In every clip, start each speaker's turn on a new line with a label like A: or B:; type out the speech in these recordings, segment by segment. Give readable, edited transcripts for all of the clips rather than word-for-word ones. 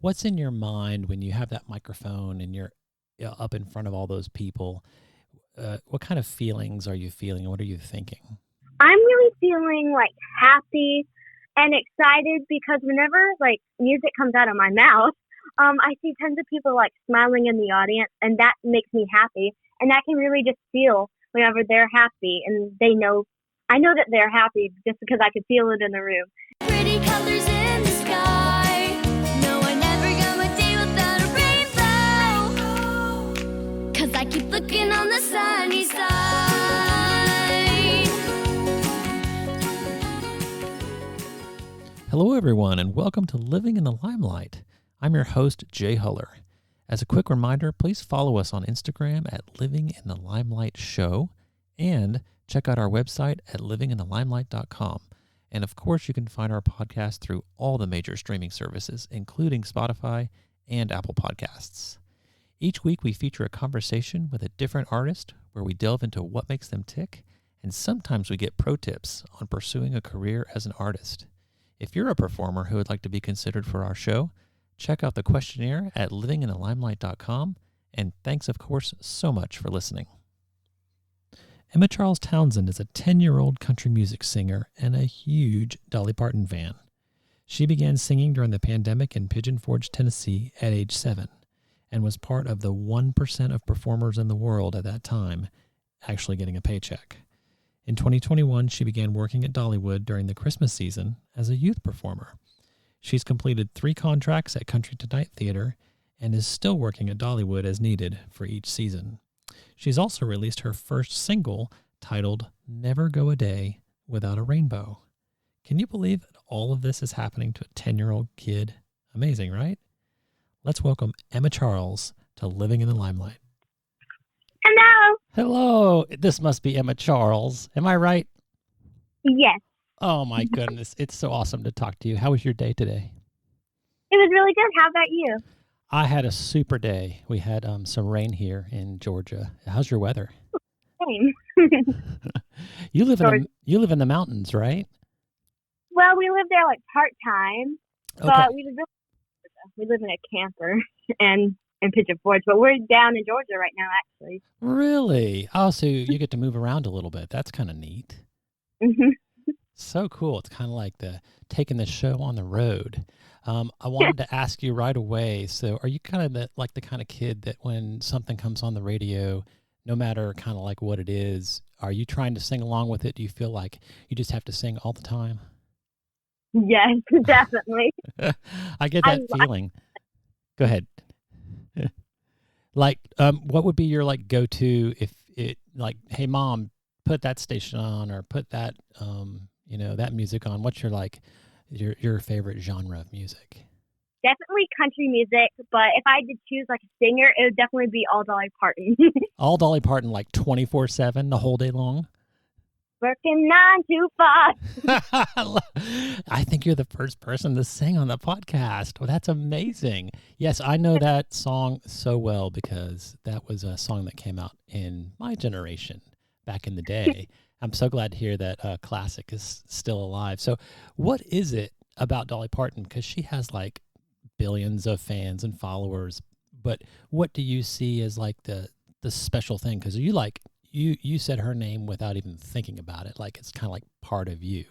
A: what's in your mind when you have that microphone and you're up in front of all those people? What kind of feelings are you feeling? What are you thinking?
B: I'm really feeling like happy and excited because whenever like music comes out of my mouth, I see tons of people like smiling in the audience, and that makes me happy. And I can really just feel whenever they're happy, and I know that they're happy just because I can feel it in the room.
C: Pretty colors in the sky. No, I never go a day without a rainbow. 'Cause I keep looking on the sunny side.
A: Hello, everyone, and welcome to Living in the Limelight. I'm your host, Jay Huller. As a quick reminder, please follow us on Instagram at Living in the Limelight Show, and check out our website at livinginthelimelight.com. And of course, you can find our podcast through all the major streaming services, including Spotify and Apple Podcasts. Each week, we feature a conversation with a different artist where we delve into what makes them tick, and sometimes we get pro tips on pursuing a career as an artist. If you're a performer who would like to be considered for our show, check out the questionnaire at livinginthelimelight.com, and thanks, of course, so much for listening. Emma Charles Townsend is a 10-year-old country music singer and a huge Dolly Parton fan. She began singing during the pandemic in Pigeon Forge, Tennessee at age 7, and was part of the 1% of performers in the world at that time actually getting a paycheck. In 2021, she began working at Dollywood during the Christmas season as a youth performer. She's completed 3 contracts at Country Tonite Theater and is still working at Dollywood as needed for each season. She's also released her first single titled Never Go a Day Without a Rainbow. Can you believe that all of this is happening to a 10-year-old kid? Amazing, right? Let's welcome Emma Charles to Living in the Limelight.
B: Hello.
A: Hello. This must be Emma Charles. Am I right?
B: Yes.
A: Oh, my goodness. It's so awesome to talk to you. How was your day today?
B: It was really good. How about you?
A: I had a super day. We had some rain here in Georgia. How's your weather?
B: Same.
A: You live in the mountains, right?
B: Well, we live there like part-time,
A: Okay.
B: but we live in a camper and in Pigeon Forge, but we're down in Georgia right now, actually.
A: Really? Oh, so you get to move around a little bit. That's kind of neat.
B: Mm-hmm.
A: So cool. It's kind of like taking the show on the road. I wanted to ask you right away. So are you kind of the kind of kid that when something comes on the radio, no matter kind of like what it is, are you trying to sing along with it? Do you feel like you just have to sing all the time?
B: Yes, definitely.
A: I get that feeling. Go ahead. What would be your go-to if it hey Mom, put that station on or put that that music on? What's your favorite genre of music?
B: Definitely country music, but if I had to choose a singer, it would definitely be all Dolly Parton.
A: All Dolly Parton 24/7 the whole day long?
B: Working 9 to 5.
A: I think you're the first person to sing on the podcast. Well, that's amazing. Yes, I know that song so well because that was a song that came out in my generation back in the day. I'm so glad to hear that classic is still alive. So what is it about Dolly Parton? Because she has billions of fans and followers, but what do you see as the special thing? Because you said her name without even thinking about it. It's kind of part of you.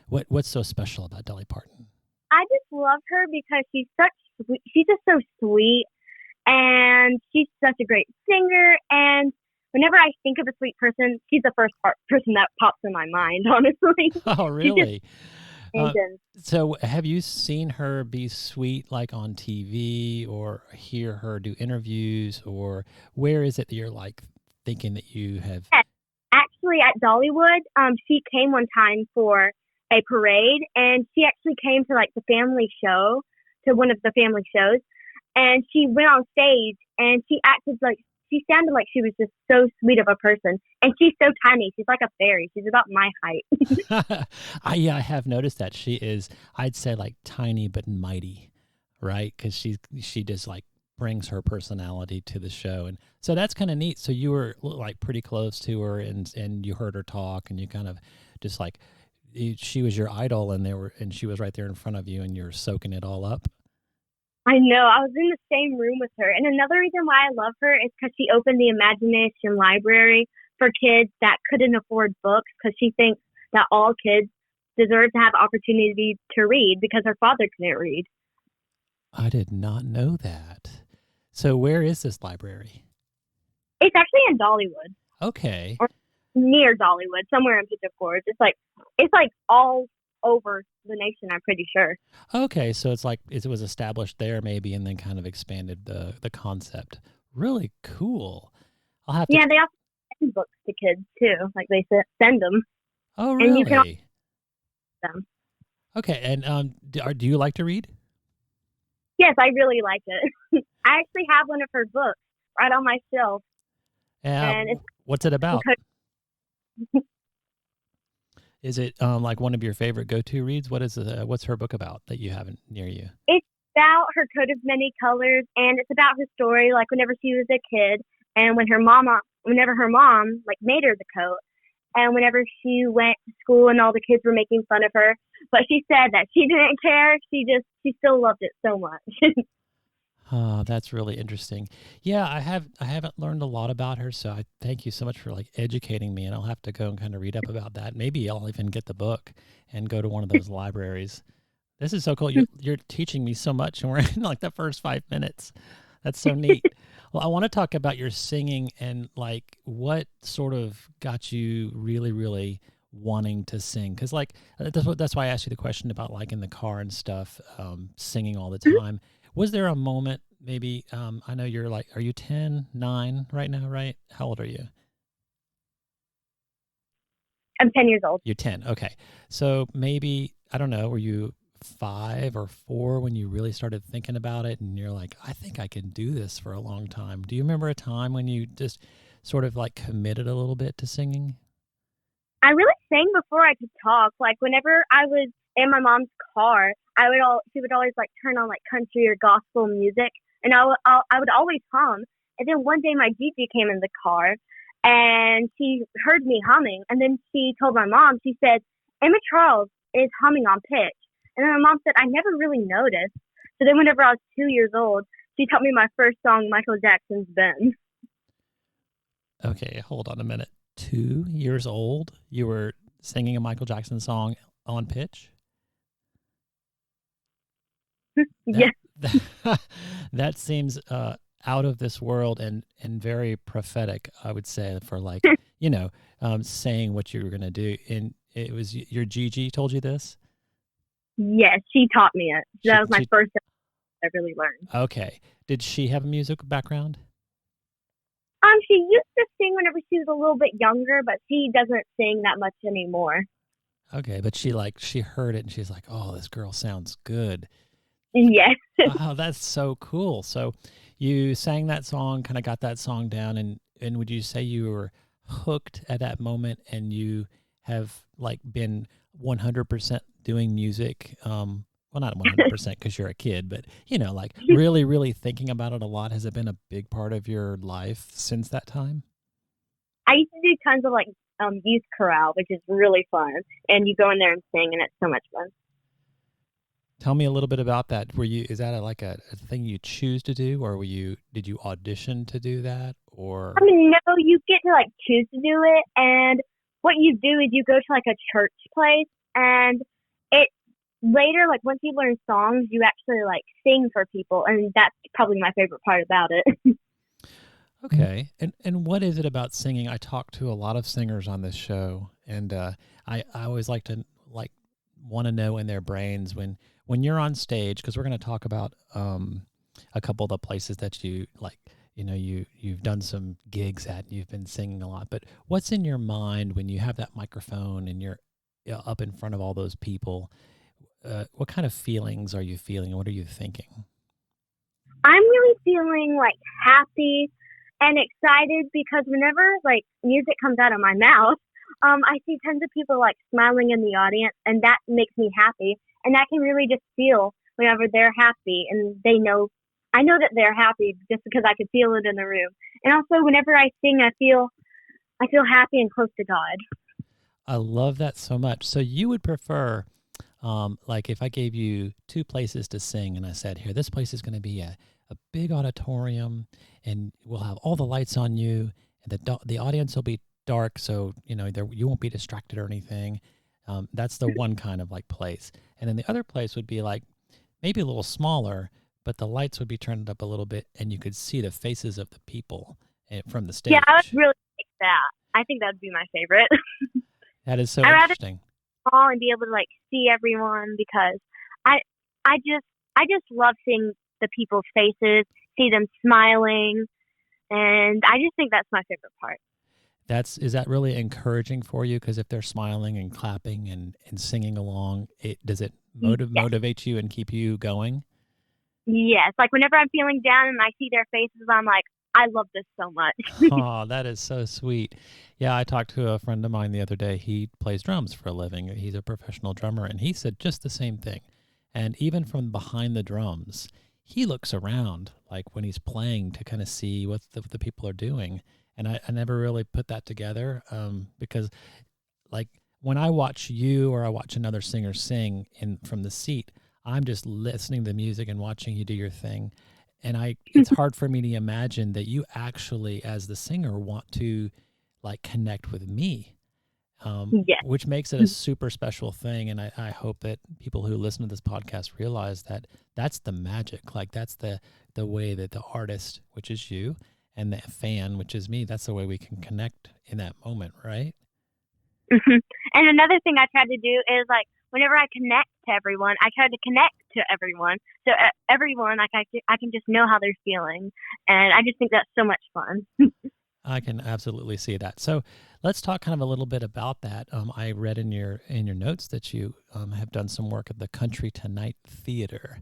A: What's so special about Dolly Parton?
B: I just love her because she's just so sweet, and she's such a great singer, and whenever I think of a sweet person, she's the first person that pops in my mind, honestly.
A: Oh, really?
B: So
A: have you seen her be sweet on TV or hear her do interviews, or where is it that you're thinking that you have?
B: Actually, at Dollywood, she came one time for a parade, and she actually came to the family show, to one of the family shows, and she went on stage and she acted she sounded like she was just so sweet of a person. And she's so tiny. She's like a fairy. She's about my height.
A: I have noticed that she is, I'd say tiny but mighty, right? Because she just brings her personality to the show. And so that's kind of neat. So you were pretty close to her and you heard her talk and you kind of just she was your idol and she was right there in front of you and you're soaking it all up.
B: I know. I was in the same room with her. And another reason why I love her is because she opened the Imagination Library for kids that couldn't afford books because she thinks that all kids deserve to have opportunity to read because her father couldn't read.
A: I did not know that. So where is this library?
B: It's actually in Dollywood.
A: Okay.
B: Or near Dollywood, somewhere in Pigeon Forge. It's like all over the nation, I'm pretty sure.
A: Okay, so it's like it was established there maybe and then kind of expanded the concept. Really cool. I'll have to
B: Yeah, they also send books to kids too. Like they send them.
A: Oh,
B: And
A: really?
B: you can also them.
A: Okay, and do you like to read?
B: Yes, I really like it. I actually have one of her books right on my shelf. And it's
A: What's it about? Is it like one of your favorite go-to reads? What's her book about that you have near you?
B: It's about her coat of many colors, and it's about her story, like whenever she was a kid, and whenever her mom like made her the coat, and whenever she went to school and all the kids were making fun of her, but she said that she didn't care. She still loved it so much.
A: Oh, that's really interesting. Yeah, I haven't learned a lot about her, so I thank you so much for like educating me, and I'll have to go and kind of read up about that. Maybe I'll even get the book and go to one of those libraries. This is so cool. You're teaching me so much, and we're in like the first 5 minutes. That's so neat. Well, I want to talk about your singing and like what sort of got you really, really wanting to sing. Because like that's why I asked you the question about like in the car and stuff, singing all the time. Was there a moment maybe, I know you're like, are you 10, 9 right now, right? How old are you?
B: I'm 10 years old.
A: You're 10. Okay. So maybe, I don't know, were you 5 or 4 when you really started thinking about it and you're like, I think I can do this for a long time. Do you remember a time when you just sort of like committed a little bit to singing?
B: I really sang before I could talk. Like whenever I was in my mom's car, she would always like turn on like country or gospel music, and I would always hum. And then one day my Gigi came in the car, and she heard me humming, and then she told my mom. She said, "Emma Charles is humming on pitch." And then my mom said, "I never really noticed." So then whenever I was 2 years old, she taught me my first song, Michael Jackson's "Ben."
A: Okay, hold on a minute. 2 years old, you were singing a Michael Jackson song on pitch?
B: Yes.
A: That seems out of this world and very prophetic, I would say, for like, saying what you were going to do. And it was your Gigi told you this?
B: Yes, she taught me it. That was my first time I really learned.
A: Okay. Did she have a music background?
B: She used to sing whenever she was a little bit younger, but she doesn't sing that much anymore.
A: Okay, but she heard it and she's like, "Oh, this girl sounds good."
B: Yes.
A: Oh, that's so cool. So you sang that song, kind of got that song down, and would you say you were hooked at that moment and you have like been 100% doing music? Well, not 100% because you're a kid, but like really, really thinking about it a lot. Has it been a big part of your life since that time?
B: I used to do tons of like youth chorale, which is really fun, and you go in there and sing, and it's so much fun.
A: Tell me a little bit about that. Is that a thing you choose to do, or did you audition to do that, or?
B: No, you get to like choose to do it, and what you do is you go to like a church place, and it later, like once you learn songs, you actually like sing for people, and that's probably my favorite part about it.
A: Okay, and what is it about singing? I talk to a lot of singers on this show, and I always like to want to know in their brains when you're on stage, because we're going to talk about a couple of the places that you like, you've done some gigs at, you've been singing a lot, but what's in your mind when you have that microphone and you're up in front of all those people? What kind of feelings are you feeling? What are you thinking?
B: I'm really feeling like happy and excited because whenever like music comes out of my mouth, I see tons of people like smiling in the audience, and that makes me happy. And I can really just feel whenever they're happy, and I know that they're happy just because I can feel it in the room. And also, whenever I sing, I feel happy and close to God.
A: I love that so much. So you would prefer Like if I gave you two places to sing and I said, here, this place is going to be a big auditorium and we'll have all the lights on you and the audience will be dark. So, you won't be distracted or anything. That's the one kind of like place. And then the other place would be like maybe a little smaller, but the lights would be turned up a little bit and you could see the faces of the people from the stage.
B: Yeah, I would really like that. I think that would be my favorite.
A: That is so
B: I'd rather
A: interesting.
B: fall and be able to like see everyone because I just love seeing the people's faces, see them smiling, and I just think that's my favorite part.
A: Is that really encouraging for you? Because if they're smiling and clapping and singing along, does it motivate you and keep you going?
B: Yes, like whenever I'm feeling down and I see their faces, I'm like, I love this so much.
A: Oh, that is so sweet. Yeah, I talked to a friend of mine the other day. He plays drums for a living. He's a professional drummer, and he said just the same thing. And even from behind the drums, he looks around like when he's playing to kind of see what the people are doing. And I never really put that together because like when I watch you or I watch another singer sing from the seat, I'm just listening to music and watching you do your thing. And it's hard for me to imagine that you actually, as the singer, want to like connect with me,
B: Yes.
A: which makes it a super special thing. And I hope that people who listen to this podcast realize that that's the magic. Like that's the way that the artist, which is you, and the fan, which is me, that's the way we can connect in that moment, right?
B: And another thing I try to do is like whenever I connect to everyone, I try to connect to everyone. So everyone, like I can just know how they're feeling, and I just think that's so much fun.
A: I can absolutely see that. So let's talk kind of a little bit about that. I read in your notes that you have done some work at the Country Tonite Theater,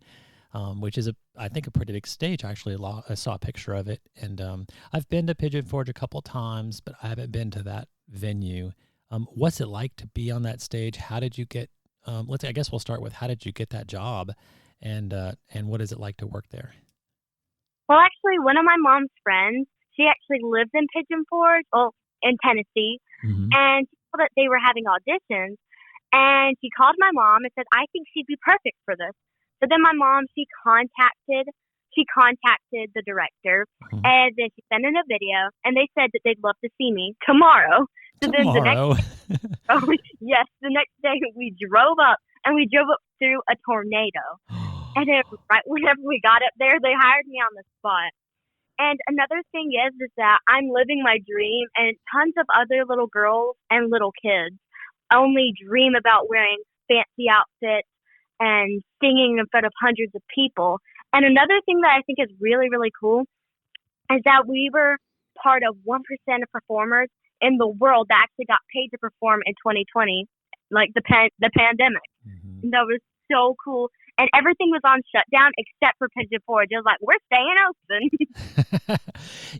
A: which is I think a pretty big stage. Actually, I saw a picture of it, and I've been to Pigeon Forge a couple times, but I haven't been to that venue. What's it like to be on that stage? How did you get? I guess we'll start with how did you get that job, and what is it like to work there?
B: Well, actually, one of my mom's friends, she actually lives in Pigeon Forge, in Tennessee, and she told that they were having auditions, and she called my mom and said, I think she'd be perfect for this. So then my mom, she contacted the director, and then she sent in a video, and they said that they'd love to see me tomorrow. So
A: Tomorrow?
B: Yes, the next day we drove up through a tornado. And then right whenever we got up there, they hired me on the spot. And another thing is that I'm living my dream, and tons of other little girls and little kids only dream about wearing fancy outfits and singing in front of hundreds of people. And another thing that I think is really, really cool is that we were part of 1% of performers in the world that actually got paid to perform in 2020, like the pandemic. And that was so cool. And everything was on shutdown except for Pigeon Forge. It was like, we're staying open.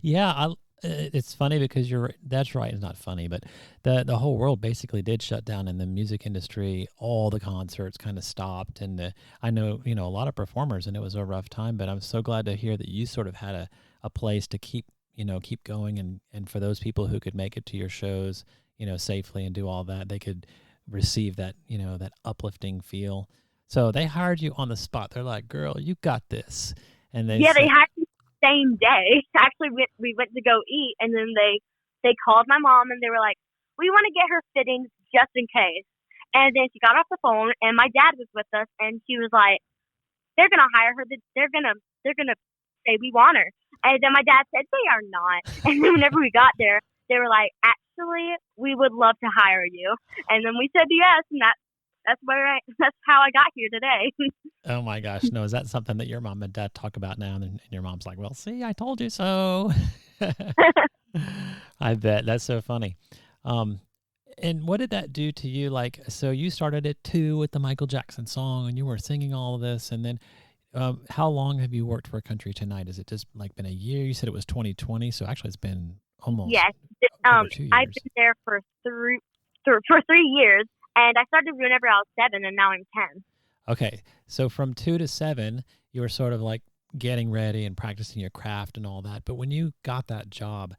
A: Yeah, it's funny because that's right. It's not funny, but the whole world basically did shut down in the music industry. All the concerts kind of stopped. And I know, a lot of performers, and it was a rough time, but I'm so glad to hear that you sort of had a place to keep going. And for those people who could make it to your shows, safely and do all that, they could receive that, that uplifting feel. So they hired you on the spot. They're like, girl, you got this. And they
B: hired me the same day. Actually, we went to go eat, and then they called my mom, and they were like, we want to get her fittings just in case. And then she got off the phone, and my dad was with us, and she was like, they're going to hire her. They're going to say we want her. And then my dad said, they are not. And then whenever we got there, they were like, actually, we would love to hire you. And then we said yes, and that's how I got here today.
A: Oh my gosh. No, is that something that your mom and dad talk about now? And your mom's like, well, see, I told you so. I bet. That's so funny. And what did that do to you? Like, so you started it too with the Michael Jackson song, and you were singing all of this. And then how long have you worked for Country Tonite? Has it just like been a year? You said it was 2020. So actually it's been almost
B: Yes.
A: over 2 years.
B: I've been there for 3 years. And I started whenever I was 7, and now I'm 10.
A: Okay. So from 2 to 7, you were sort of like getting ready and practicing your craft and all that. But when you got that job,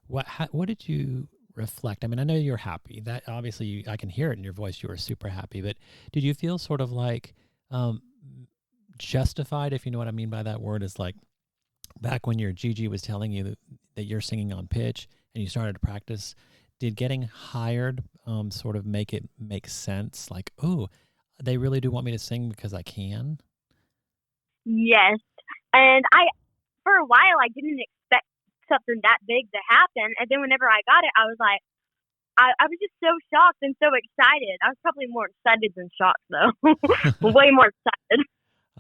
A: what did you reflect? I mean, I know you're happy. That obviously I can hear it in your voice. You were super happy, but did you feel sort of like um, justified, if you know what I mean by that word, is like back when your Gigi was telling you that you're singing on pitch and you started to practice, did getting hired sort of make it make sense? Like, oh, they really do want me to sing because I can?
B: Yes. And for a while, I didn't expect something that big to happen. And then whenever I got it, I was like, I was just so shocked and so excited. I was probably more excited than shocked, though. Way more excited.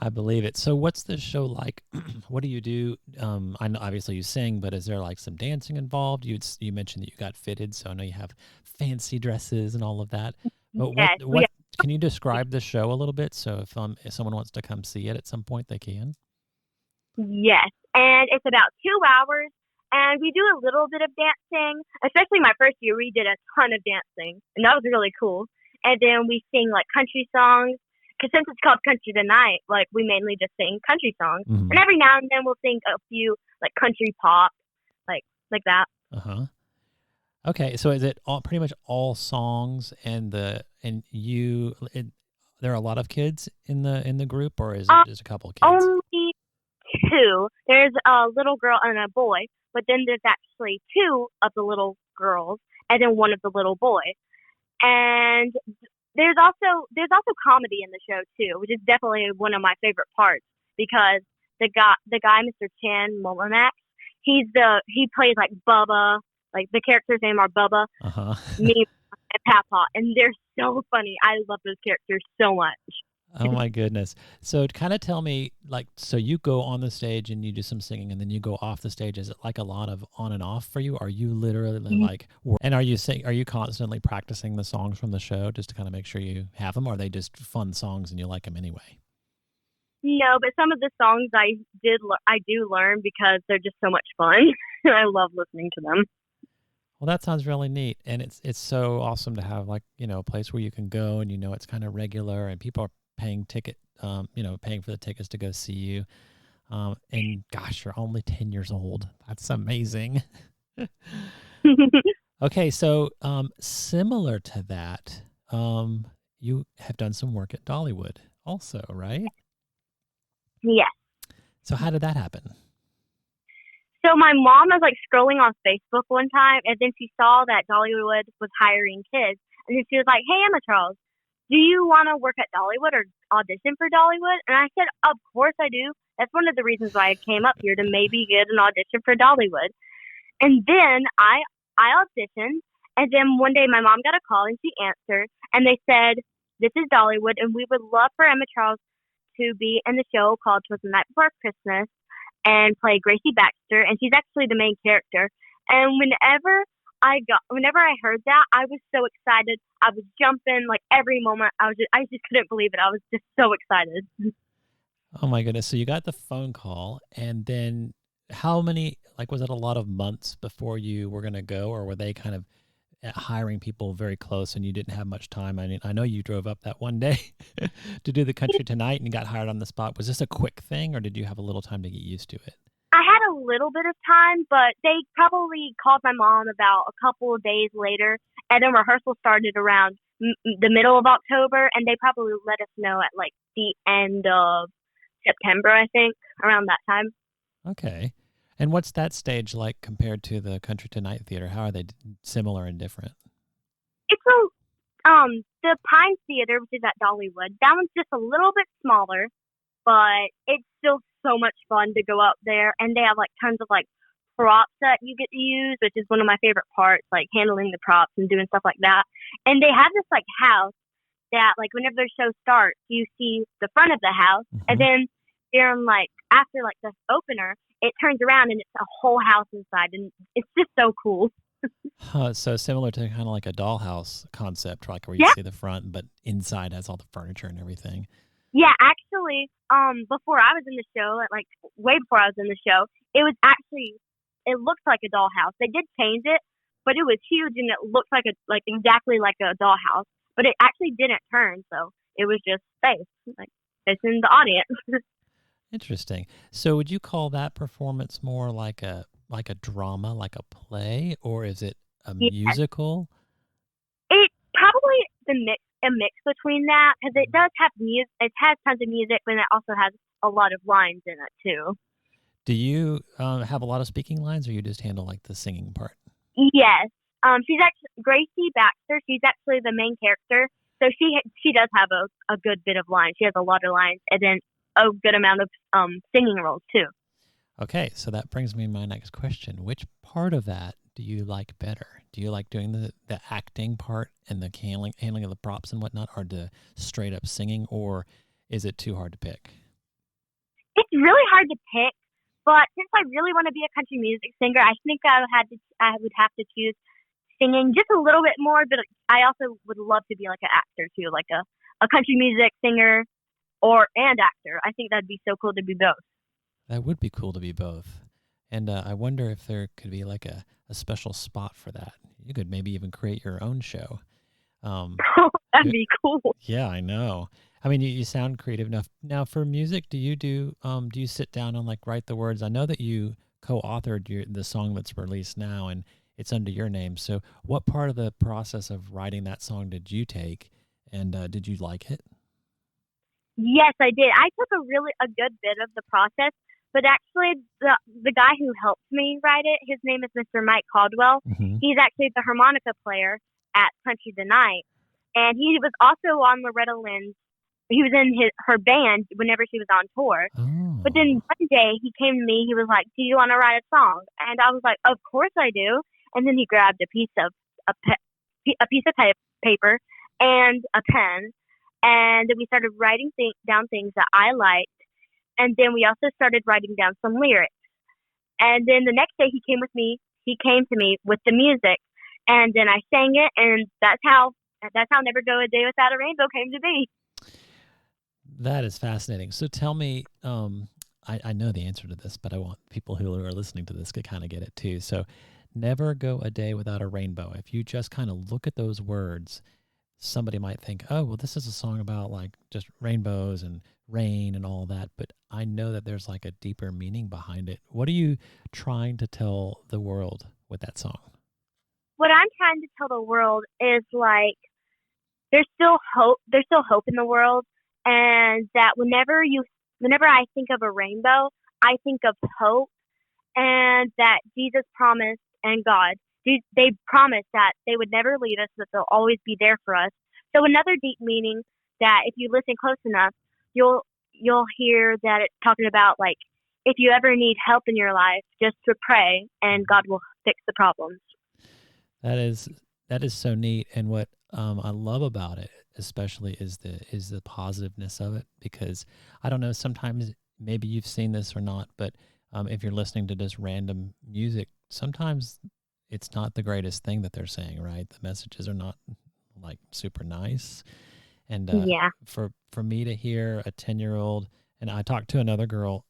A: I believe it. So what's this show like? What do you do? I know obviously you sing, but is there like some dancing involved? You mentioned that you got fitted, so I know you have fancy dresses and all of that. But
B: Yes.
A: what can you describe the show a little bit? So if someone wants to come see it at some point, they can.
B: Yes. And it's about 2 hours. And we do a little bit of dancing. Especially my first year, we did a ton of dancing. And that was really cool. And then we sing like country songs. Because since it's called Country Tonite, like we mainly just sing country songs.
A: Mm-hmm.
B: And every now and then we'll sing a few like country pop, like that.
A: Uh-huh. Okay, so is it pretty much all songs there are a lot of kids in the group, or is it just a couple of kids?
B: Only two. There's a little girl and a boy, but then there's actually two of the little girls and then one of the little boys. And there's also comedy in the show too, which is definitely one of my favorite parts because the guy Mr. Chan Molinak, he plays like Bubba, like the characters' name are Bubba, me, and Papa, and they're so funny. I love those characters so much.
A: Oh my goodness. So kind of tell me, like, so you go on the stage and you do some singing and then you go off the stage. Is it like a lot of on and off for you? Are you literally like, and are you constantly practicing the songs from the show just to kind of make sure you have them? Or are they just fun songs and you like them anyway?
B: No, but some of the songs I do learn because they're just so much fun. I love listening to them.
A: Well, that sounds really neat. And it's so awesome to have like, a place where you can go and it's kind of regular and people are paying paying for the tickets to go see you. And gosh, you're only 10 years old. That's amazing. Okay. So, similar to that, you have done some work at Dollywood also, right?
B: Yes.
A: So how did that happen?
B: So my mom was like scrolling on Facebook one time and then she saw that Dollywood was hiring kids and then she was like, "Hey, Emma Charles, do you want to work at Dollywood or audition for Dollywood?" And I said, "Of course I do. That's one of the reasons why I came up here, to maybe get an audition for Dollywood." And then I auditioned, and then one day my mom got a call and she answered, and they said, "This is Dollywood, and we would love for Emma Charles to be in the show called 'Twas the Night Before Christmas and play Gracie Baxter," and she's actually the main character. And whenever I heard that, I was so excited. I was jumping like every moment. I just couldn't believe it. I was just so excited.
A: Oh my goodness. So you got the phone call and then how many, like, was it a lot of months before you were going to go, or were they kind of hiring people very close and you didn't have much time? I mean, I know you drove up that one day to do the Country Tonite and you got hired on the spot. Was this a quick thing or did you have a little time to get used to it?
B: I had a little bit of time, but they probably called my mom about a couple of days later, and then rehearsal started around the middle of October, and they probably let us know at like the end of September, I think, around that time.
A: Okay. And what's that stage like compared to the Country Tonite Theater? How are they similar and different?
B: It's the Pine Theater, which is at Dollywood. That one's just a little bit smaller, but it's still so much fun to go up there. And they have like tons of like props that you get to use, which is one of my favorite parts, like handling the props and doing stuff like that. And they have this like house that like whenever their show starts, you see the front of the house, and then during like after like the opener, it turns around and it's a whole house inside, and it's just so cool.
A: So similar to kind of like a dollhouse concept, like where you see the front, but inside has all the furniture and everything.
B: Yeah, actually, before I was in the show, like way before I was in the show, it looked like a dollhouse. They did change it, but it was huge and it looked like exactly like a dollhouse. But it actually didn't turn, so it was just space, like facing the audience.
A: Interesting. So would you call that performance more like a drama, like a play, or is it a
B: Yeah.
A: musical?
B: It probably a mix between that, because it does have music. It has tons of music, but it also has a lot of lines in it too.
A: Do you have a lot of speaking lines, or you just handle like the singing part?
B: Yes. She's actually Gracie Baxter. She's actually the main character, so she does have a good bit of lines. She has a lot of lines, and then a good amount of singing roles too.
A: Okay, so that brings me to my next question. Which part of that do you like better? Do you like doing the acting part and the handling of the props and whatnot, or the straight up singing, or is it too hard to pick?
B: It's really hard to pick, but since I really want to be a country music singer, I think I would have to choose singing just a little bit more. But I also would love to be like an actor too, like a country music singer and actor. I think that'd be so cool to be both.
A: That would be cool to be both. And I wonder if there could be like a special spot for that. You could maybe even create your own show.
B: That'd be cool.
A: Yeah, I know. I mean, you sound creative enough. Now, for music, do you sit down and like write the words? I know that you co-authored the song that's released now, and it's under your name. So, what part of the process of writing that song did you take, and did you like it?
B: Yes, I did. I took a good bit of the process, but actually the guy who helped me write it, his name is Mr. Mike Caldwell.
A: Mm-hmm.
B: He's actually the harmonica player at Country Tonite, and he was also on Loretta Lynn's. He was in her band whenever she was on tour.
A: Oh.
B: But then one day he came to me. He was like, "Do you want to write a song?" And I was like, "Of course I do." And then he grabbed a piece of paper and a pen, and then we started writing down things that I liked. And then we also started writing down some lyrics. And then the next day he came to me with the music, and then I sang it, and that's how Never Go a Day Without a Rainbow came to be.
A: That is fascinating. So tell me, I know the answer to this, but I want people who are listening to this to kind of get it too. So never go a day without a rainbow. If you just kind of look at those words, somebody might think, oh, well, this is a song about like just rainbows and rain and all that. But I know that there's like a deeper meaning behind it. What are you trying to tell the world with that song?
B: What I'm trying to tell the world is like there's still hope. There's still hope in the world, and that whenever I think of a rainbow, I think of hope, and that Jesus promised and God, they promised that they would never leave us, that they'll always be there for us. So another deep meaning that if you listen close enough, you'll hear that it's talking about like if you ever need help in your life, just to pray and God will fix the problems.
A: That is so neat, and what I love about it, especially, is the positiveness of it. Because I don't know, sometimes maybe you've seen this or not, but if you're listening to just random music, sometimes it's not the greatest thing that they're saying. Right, the messages are not like super nice, and
B: Yeah.
A: For me to hear a 10-year-old, and I talked to another girl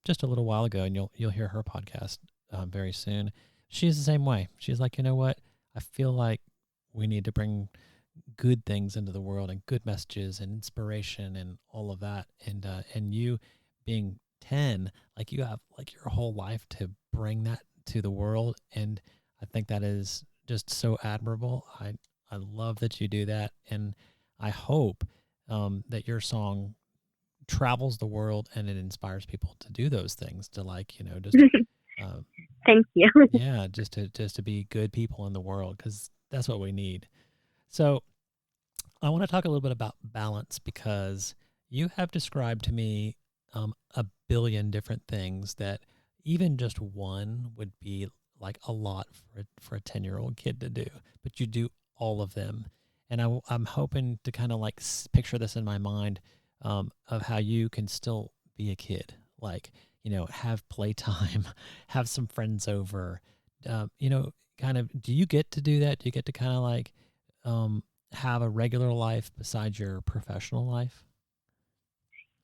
A: just a little while ago, and you'll hear her podcast very soon. She's the same way. She's like, you know what? I feel like we need to bring good things into the world and good messages and inspiration and all of that. And you being 10, like you have like your whole life to bring that to the world. And I think that is just so admirable. I love that you do that. And I hope that your song travels the world and it inspires people to do those things, to like, just
B: Thank you.
A: yeah, just to be good people in the world, because that's what we need. So I want to talk a little bit about balance, because you have described to me a billion different things that even just one would be like a lot for a 10-year-old kid to do, but you do all of them. And I'm hoping to kind of like picture this in my mind of how you can still be a kid, like, have playtime, have some friends over, kind of, do you get to do that? Do you get to kind of like have a regular life besides your professional life?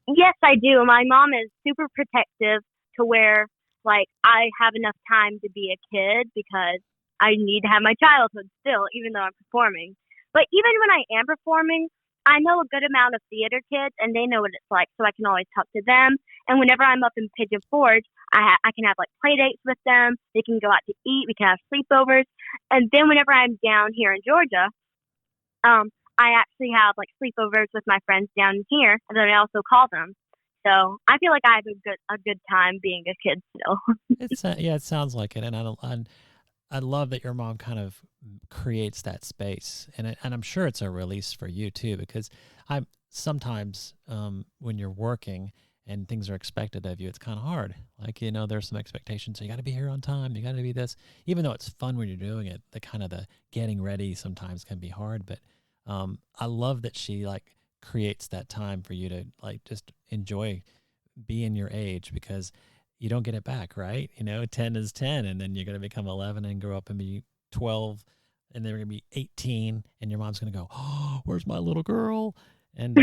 B: Yes, I do. My mom is super protective to where like I have enough time to be a kid, because I need to have my childhood still, even though I'm performing. But even when I am performing, I know a good amount of theater kids, and they know what it's like, so I can always talk to them. And whenever I'm up in Pigeon Forge, I can have like play dates with them. They can go out to eat. We can have sleepovers. And then whenever I'm down here in Georgia, I actually have like sleepovers with my friends down here, and then I also call them. So I feel like I have a good time being a kid still.
A: Yeah, it sounds like it, and I love that your mom kind of creates that space, and I'm sure it's a release for you too, because I'm sometimes when you're working and things are expected of you, it's kind of hard. Like, there's some expectations. So you got to be here on time. You got to be this, even though it's fun when you're doing it. The getting ready sometimes can be hard, but I love that she like creates that time for you to like just enjoy being your age, because you don't get it back, right? 10 is 10, and then you're going to become 11 and grow up and be 12, and they're going to be 18, and your mom's going to go, "Oh, where's my little girl?" And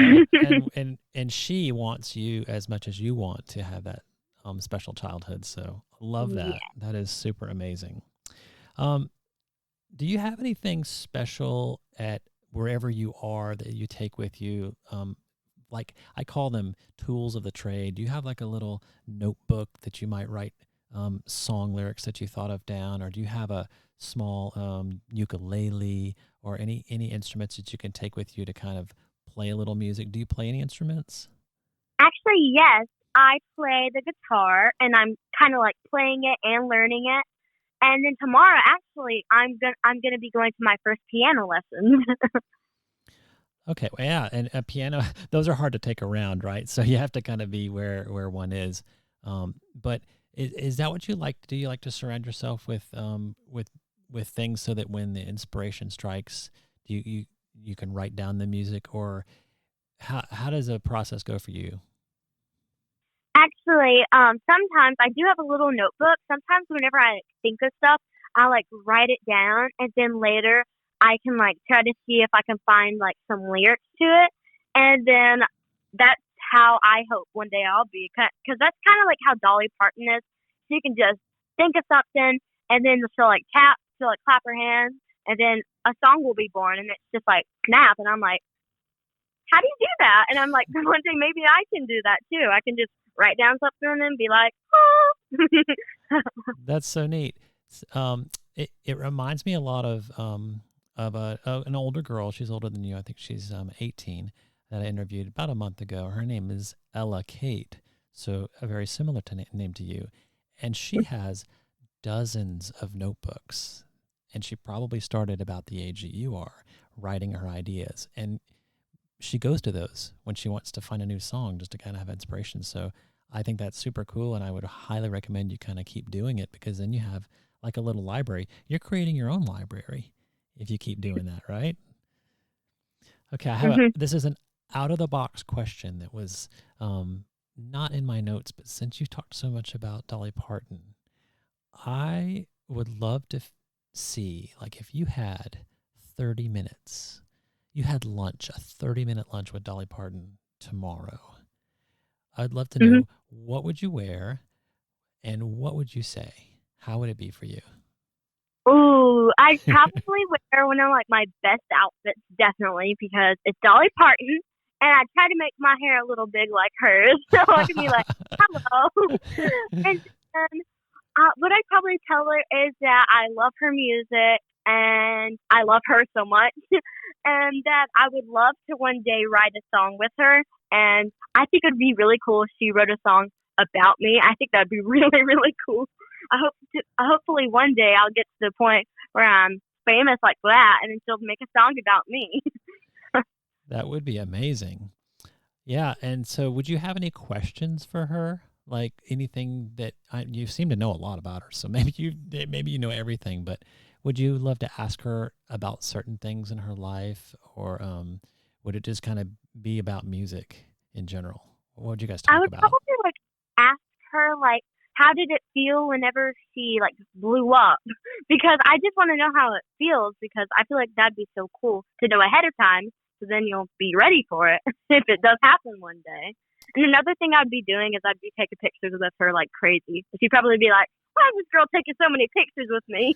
A: and she wants you as much as you want to have that special childhood. So I love that.
B: Yeah.
A: That is super amazing. Do you have anything special at wherever you are that you take with you? Like I call them tools of the trade. Do you have like a little notebook that you might write song lyrics that you thought of down, or do you have a small ukulele or any instruments that you can take with you to kind of play a little music? Do you play any instruments?
B: Actually, yes, I play the guitar, and I'm kind of like playing it and learning it. And then tomorrow, actually, I'm gonna be going to my first piano lesson.
A: Okay, well, yeah, and a piano, those are hard to take around, right? So you have to kind of be where one is. But is that what you like to do? You like to surround yourself with things so that when the inspiration strikes, you can write down the music, or how does the process go for you?
B: Actually, sometimes I do have a little notebook. Sometimes whenever I think of stuff, I like write it down, and then later I can like try to see if I can find like some lyrics to it, and then that's how I hope one day I'll be. Because that's kind of like how Dolly Parton is. She can just think of something, and then she'll like clap her hands, and then a song will be born, and it's just like snap, and I'm like, how do you do that? And I'm like, one day maybe I can do that too. I can just write down something and be like, oh.
A: That's so neat. It reminds me a lot of an older girl. She's older than you. I think she's 18, that I interviewed about a month ago. Her name is Ella Kate, so a very similar name to you. And she has dozens of notebooks, and she probably started about the age that you are, writing her ideas. And she goes to those when she wants to find a new song, just to kind of have inspiration. So I think that's super cool, and I would highly recommend you kind of keep doing it, because then you have like a little library. You're creating your own library if you keep doing that, right? Okay, I have this is an out-of-the-box question that was not in my notes, but since you talked so much about Dolly Parton, I would love to see, like, if you had 30 minutes, you had lunch, a 30-minute lunch with Dolly Parton tomorrow. I'd love to know, what would you wear and what would you say? How would it be for you?
B: Ooh, I'd probably wear one of like my best outfits, definitely, because it's Dolly Parton, and I'd try to make my hair a little big like hers, so I can be like, hello. And then what I'd probably tell her is that I love her music, and I love her so much, and that I would love to one day write a song with her, and I think it would be really cool if she wrote a song about me. I think that'd be really, really cool. Hopefully one day I'll get to the point where I'm famous like that, and then she'll make a song about me.
A: That would be amazing. Yeah, and so would you have any questions for her? Like anything that you seem to know a lot about her, so maybe you know everything, but would you love to ask her about certain things in her life, or would it just kind of be about music in general? What would you guys talk
B: I would
A: about?
B: probably like ask her like, how did it feel whenever she like blew up? Because I just want to know how it feels, because I feel like that'd be so cool to know ahead of time, so then you'll be ready for it if it does happen one day. And another thing I'd be doing is I'd be taking pictures with her like crazy. She'd probably be like, why is this girl taking so many pictures with me?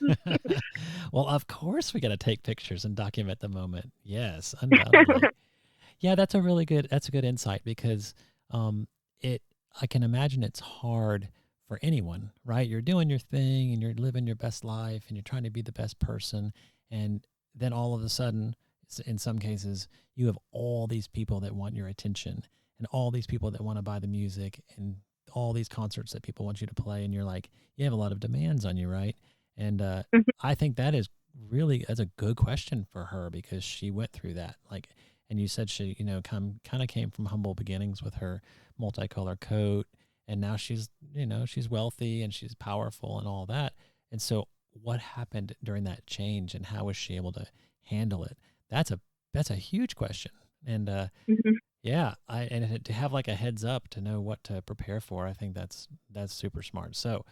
A: Well, of course we got to take pictures and document the moment. Yes, undoubtedly. Yeah, that's a good insight because it I can imagine it's hard for anyone, right? You're doing your thing and you're living your best life and you're trying to be the best person, and then all of a sudden, in some cases, you have all these people that want your attention and all these people that want to buy the music and all these concerts that people want you to play, and you're like, you have a lot of demands on you, right? And
B: Mhm.
A: I think that's a good question for her because she went through that. Like, and you said she, kind of came from humble beginnings with her multicolor coat, and now she's wealthy and she's powerful and all that. And so, what happened during that change, and how was she able to handle it? That's a huge question. And
B: Mhm.
A: yeah, to have like a heads up to know what to prepare for, I think that's super smart. So,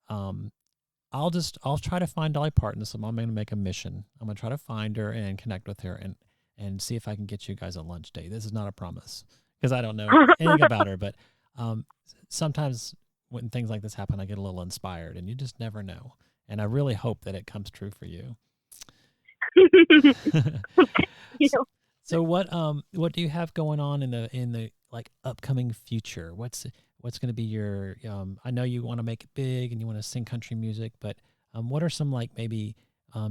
A: um, I'll try to find Dolly Parton. So I'm going to make a mission. I'm going to try to find her and connect with her and see if I can get you guys a lunch date. This is not a promise because I don't know anything about her, but sometimes when things like this happen, I get a little inspired, and you just never know. And I really hope that it comes true for you.
B: You know,
A: So what do you have going on in the like upcoming future? What's going to be your I know you want to make it big and you want to sing country music, but what are some like maybe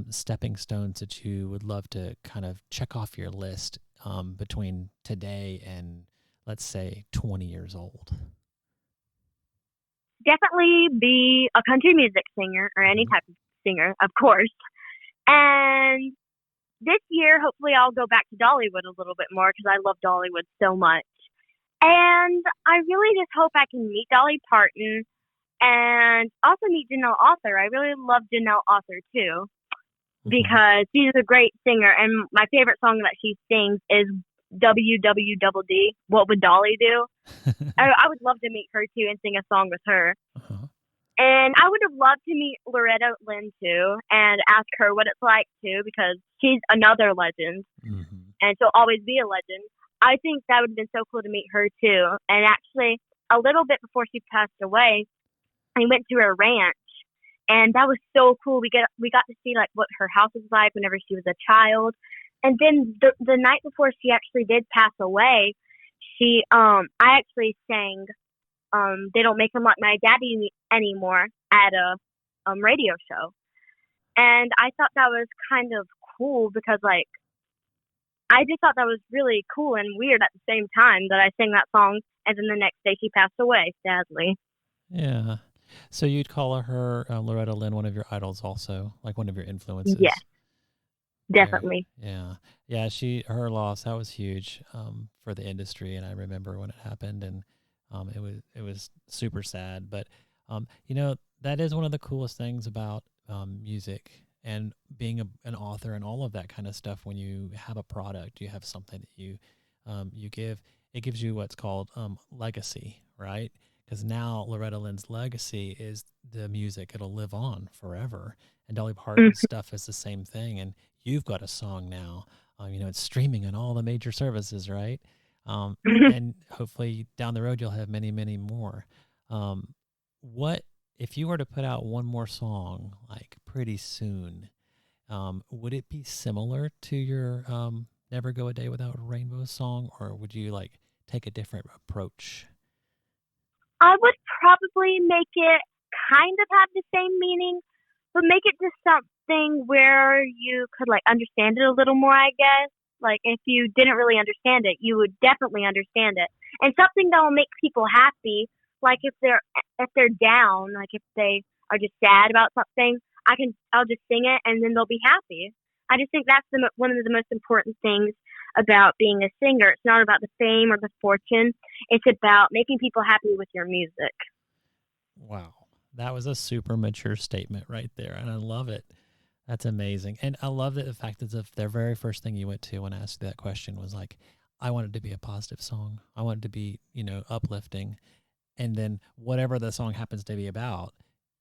A: stepping stones that you would love to kind of check off your list between today and let's say 20 years old?
B: definitely be a country music singer or any
A: Mhm.
B: type of singer, of course. And this year, hopefully, I'll go back to Dollywood a little bit more because I love Dollywood so much. And I really just hope I can meet Dolly Parton and also meet Janelle Author. I really love Janelle Author too
A: Mhm.
B: because she's a great singer. And my favorite song that she sings is WWDD. What would Dolly do? I would love to meet her too and sing a song with her.
A: Uh-huh.
B: And I would have loved to meet Loretta Lynn too and ask her what it's like too because she's another legend
A: Mhm.
B: and she'll always be a legend. I think that would have been so cool to meet her too. And actually, a little bit before she passed away, I went to her ranch, and that was so cool. We got to see like what her house was like whenever she was a child, and then the night before she actually did pass away, I actually sang "They Don't Make 'Em Like My Daddy Anymore" at a radio show, and I thought that was kind of cool because like I just thought that was really cool and weird at the same time that I sang that song, and then the next day she passed away, sadly.
A: Yeah. So you'd call her Loretta Lynn one of your idols also, like one of your
B: Yes,
A: influences. Very,
B: definitely.
A: yeah, yeah. Her loss, that was huge for the industry, and I remember when it happened, and it was super sad. But that is one of the coolest things about music and being an author and all of that kind of stuff. When you have a product, you have something that you give. It gives you what's called legacy, right? Because now Loretta Lynn's legacy is the music; it'll live on forever. And Dolly Parton's
B: Mhm.
A: stuff is the same thing. And you've got a song now. It's streaming on all the major services, right? Um, and hopefully down the road you'll have many, many more. Um, what if you were to put out one more song like pretty soon? Would it be similar to your "Never Go a Day Without a Rainbow" song, or would you like take a different approach?
B: I would probably make it kind of have the same meaning, but make it just something where you could like understand it a little more, I guess. Like if you didn't really understand it, you would definitely understand it. And something that will make people happy, like if they're down, like if they are just sad about something, I'll just sing it and then they'll be happy. I just think that's one of the most important things about being a singer. It's not about the fame or the fortune. It's about making people happy with your music.
A: Wow. That was a super mature statement right there. And I love it. That's amazing. And I love that the fact that the very first thing you went to when I asked you that question was like, I want it to be a positive song. I want it to be, uplifting. And then whatever the song happens to be about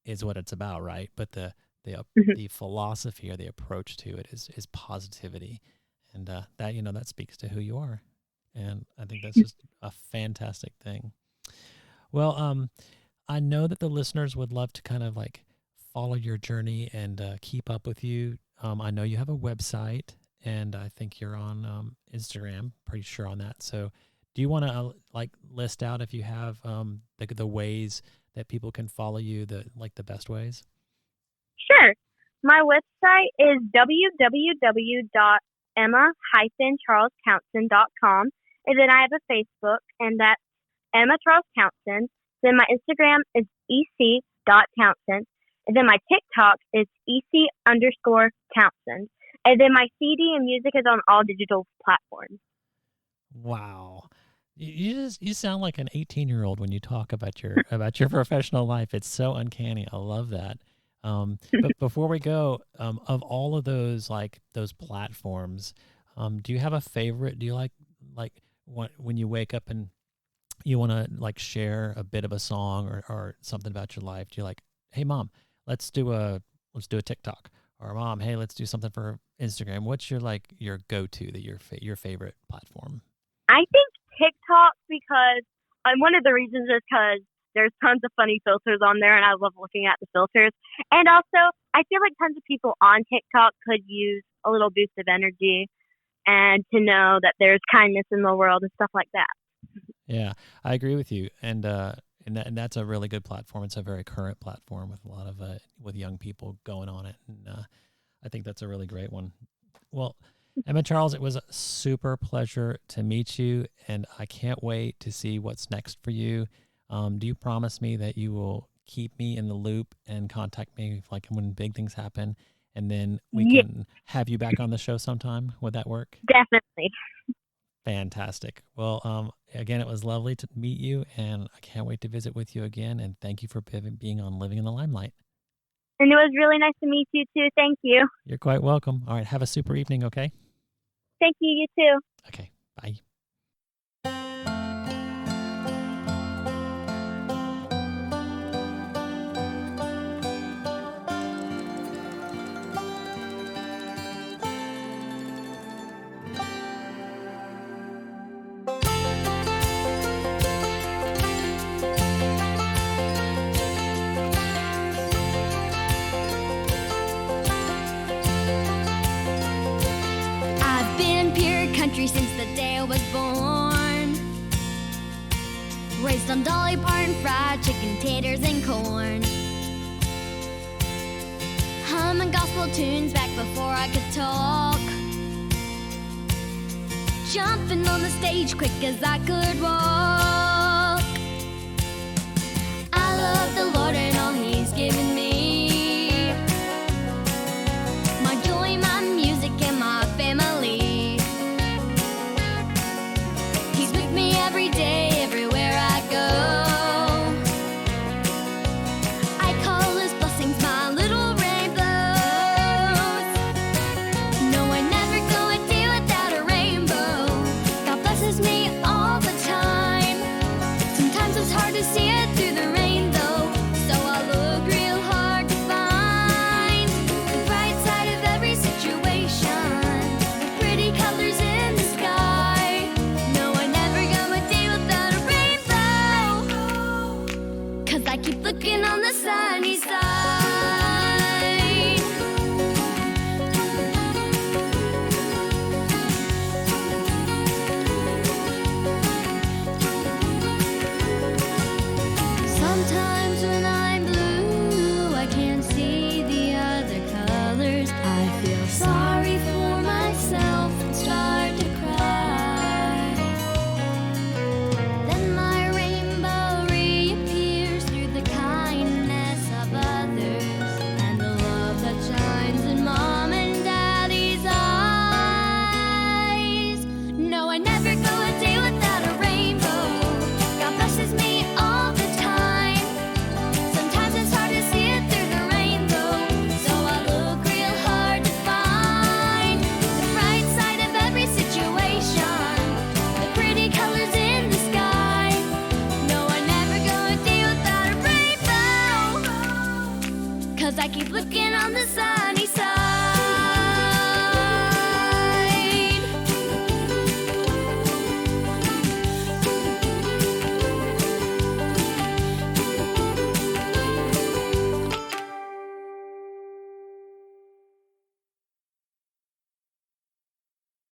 A: is what it's about, right? But the philosophy or the approach to it is positivity. And that speaks to who you are. And I think that's just a fantastic thing. Well, I know that the listeners would love to kind of like follow your journey and keep up with you. I know you have a website, and I think you're on Instagram. Pretty sure on that. So, do you want to list out if you have the ways that people can follow you, the best ways?
B: Sure. My website is www.emma-charlestownsend.com. And then I have a Facebook, and that's Emma Charles Townsend. Then my Instagram is ec.townsend. And then my TikTok is ec_Townsend. And then my CD and music is on all digital platforms.
A: Wow. You sound like an 18-year-old when you talk about your professional life. It's so uncanny. I love that. But before we go, of all of those those platforms, do you have a favorite? Do you like when you wake up and you want to share a bit of a song or something about your life? Do you hey Mom, let's do a TikTok, or Mom, hey, let's do something for Instagram? What's your your go-to, your favorite platform?
B: I think TikTok, because one of the reasons is because there's tons of funny filters on there, and I love looking at the filters. And also, I feel like tons of people on TikTok could use a little boost of energy and to know that there's kindness in the world and stuff like that.
A: Yeah, I agree with you, and that's a really good platform. It's a very current platform with a lot of with young people going on it, and I think that's a really great one. Well, Emma Charles, it was a super pleasure to meet you, and I can't wait to see what's next for you. Do you promise me that you will keep me in the loop and contact me when big things happen, and then we can have you back on the show sometime? Would that work?
B: Definitely.
A: Fantastic. Well, again, it was lovely to meet you, and I can't wait to visit with you again, and thank you for being on Living in the Limelight.
B: And it was really nice to meet you, too. Thank you.
A: You're quite welcome. All right, have a super evening, okay?
B: Thank you. You too.
A: Okay, bye.
C: I've been pure country since the day I was born. Raised on Dolly Parton, fried chicken, taters, and corn. Humming gospel tunes back before I could talk. Jumping on the stage quick as I could walk.